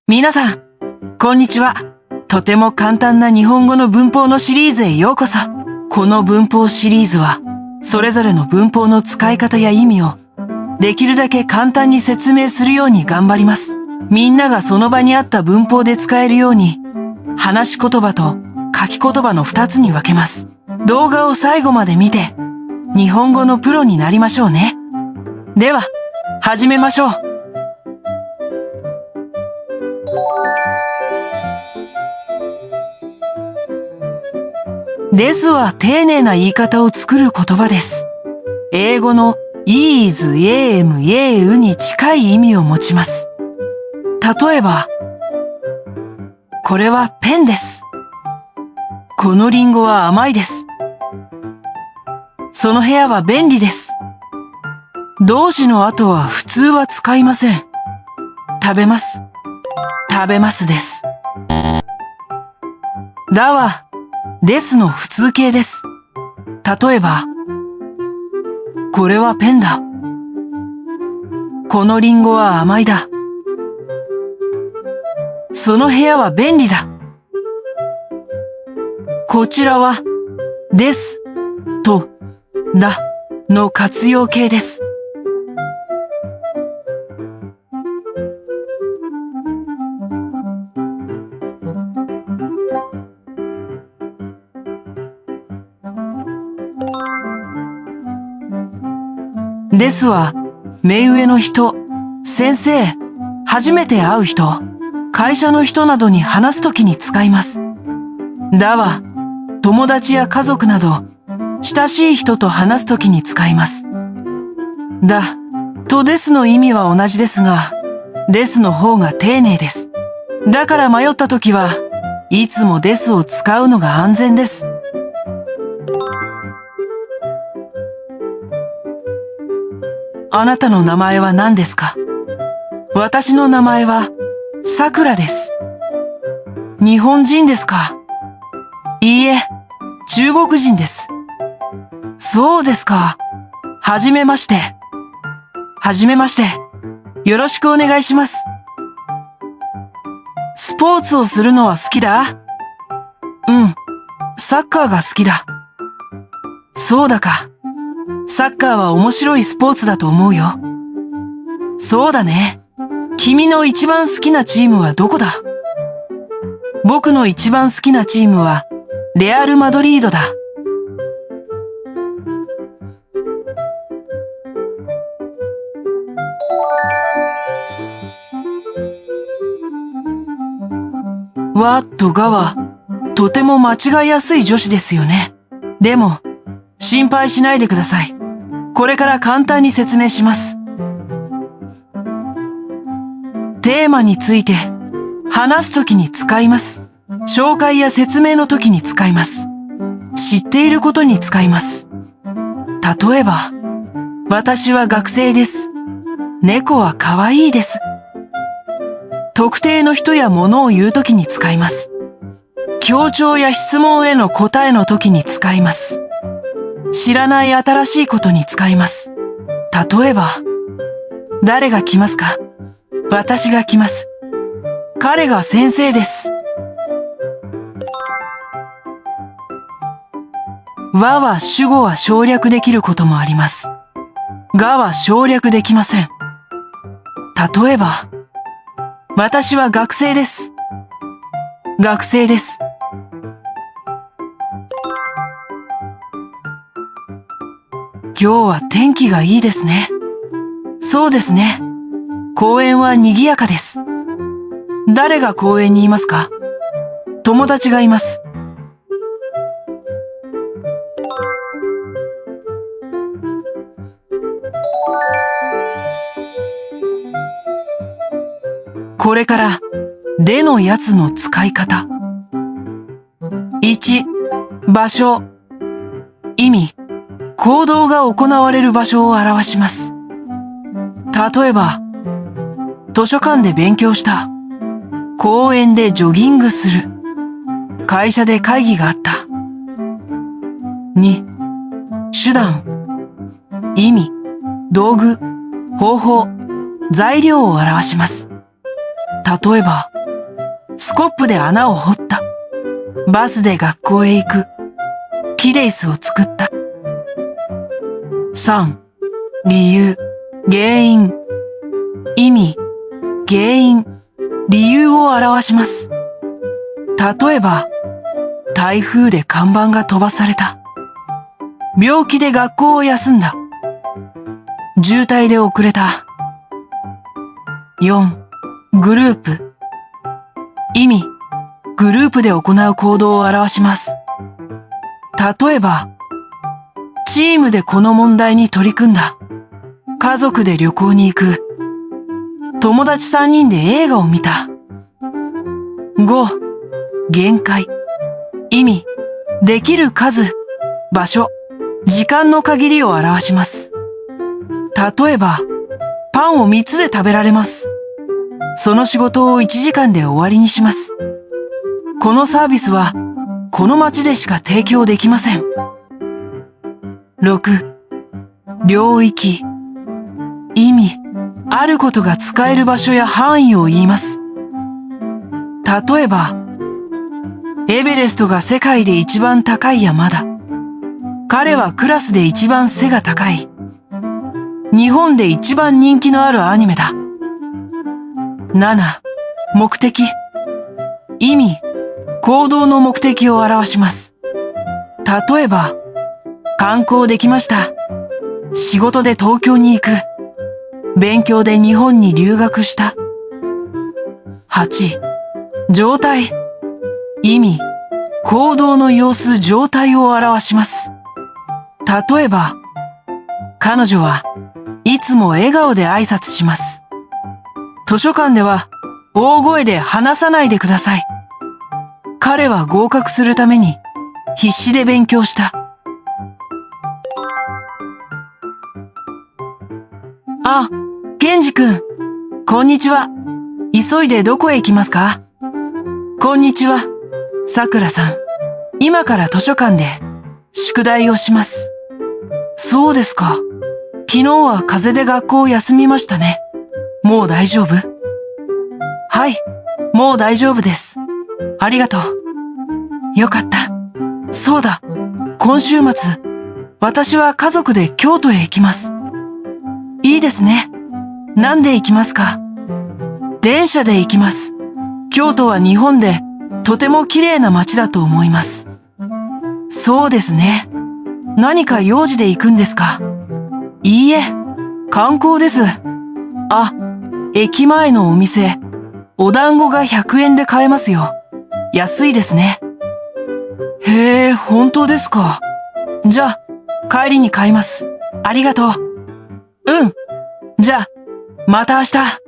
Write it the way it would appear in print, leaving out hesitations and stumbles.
皆さん、こんにちは。とても簡単な日本語の文法のシリーズへようこそ。この文法シリーズは、それぞれの文法の使い方や意味を、できるだけ簡単に説明するように頑張ります。みんながその場にあった文法で使えるように、話し言葉と書き言葉の2つに分けます。動画を最後まで見て、日本語のプロになりましょうね。では、始めましょう。ですは丁寧な言い方を作る言葉です。英語の is, am, am に近い意味を持ちます。例えば、これはペンです。このリンゴは甘いです。その部屋は便利です。動詞の後は普通は使いません。食べます。食べますです。だは、ですの普通形です。例えば、これはペンだ。このリンゴは甘いだ。その部屋は便利だ。こちらは、ですとだの活用形です。ですは、目上の人、先生、初めて会う人、会社の人などに話すときに使います。だは、友達や家族など、親しい人と話すときに使います。だとですの意味は同じですが、ですの方が丁寧です。だから迷ったときは、いつもですを使うのが安全です。あなたの名前は何ですか？私の名前は、さくらです。日本人ですか？いいえ、中国人です。そうですか。はじめまして。はじめまして。よろしくお願いします。スポーツをするのは好きだ？うん、サッカーが好きだ。そうだか。サッカーは面白いスポーツだと思うよ。そうだね。君の一番好きなチームはどこだ？僕の一番好きなチームは、レアル・マドリードだ。わとがは、とても間違いやすい助詞ですよね。でも、心配しないでください。これから簡単に説明します。テーマについて話すときに使います。紹介や説明のときに使います。知っていることに使います。例えば、私は学生です。猫は可愛いです。特定の人や物を言うときに使います。強調や質問への答えのときに使います。知らない新しいことに使います。例えば、誰が来ますか？私が来ます。彼が先生です。和は主語は省略できることもあります。がは省略できません。例えば、私は学生です。学生です。今日は天気がいいですね。そうですね。公園は賑やかです。誰が公園にいますか？友達がいます。これから、でのやつの使い方。1、場所。意味。行動が行われる場所を表します。例えば、図書館で勉強した。公園でジョギングする。会社で会議があった。2、手段。意味、道具、方法、材料を表します。例えば、スコップで穴を掘った。バスで学校へ行く。木で椅子を作った。3、理由、原因、意味、原因、理由を表します。例えば、台風で看板が飛ばされた。病気で学校を休んだ。渋滞で遅れた。4、グループ。意味、グループで行う行動を表します。例えば、チームでこの問題に取り組んだ。家族で旅行に行く。友達3人で映画を見た。5、限界。意味、できる数、場所、時間の限りを表します。例えば、パンを3つで食べられます。その仕事を1時間で終わりにします。このサービスは、この町でしか提供できません。6、領域。意味、あることが使える場所や範囲を言います。例えば、エベレストが世界で一番高い山だ。彼はクラスで一番背が高い。日本で一番人気のあるアニメだ。7、目的。意味、行動の目的を表します。例えば、観光できました。仕事で東京に行く。勉強で日本に留学した。8、状態。意味、行動の様子、状態を表します。例えば、彼女はいつも笑顔で挨拶します。図書館では大声で話さないでください。彼は合格するために必死で勉強した。あ、ケンジ君、こんにちは。急いでどこへ行きますか？こんにちは、さくらさん。今から図書館で宿題をします。そうですか。昨日は風邪で学校を休みましたね。もう大丈夫？はい、もう大丈夫です。ありがとう。よかった。そうだ、今週末、私は家族で京都へ行きます。いいですね。なんで行きますか？電車で行きます。京都は日本でとても綺麗な街だと思います。そうですね。何か用事で行くんですか？いいえ、観光です。あ、駅前のお店、お団子が100円で買えますよ。安いですね。へえ、本当ですか。じゃあ、帰りに買います。ありがとう。うん。じゃあ、また明日。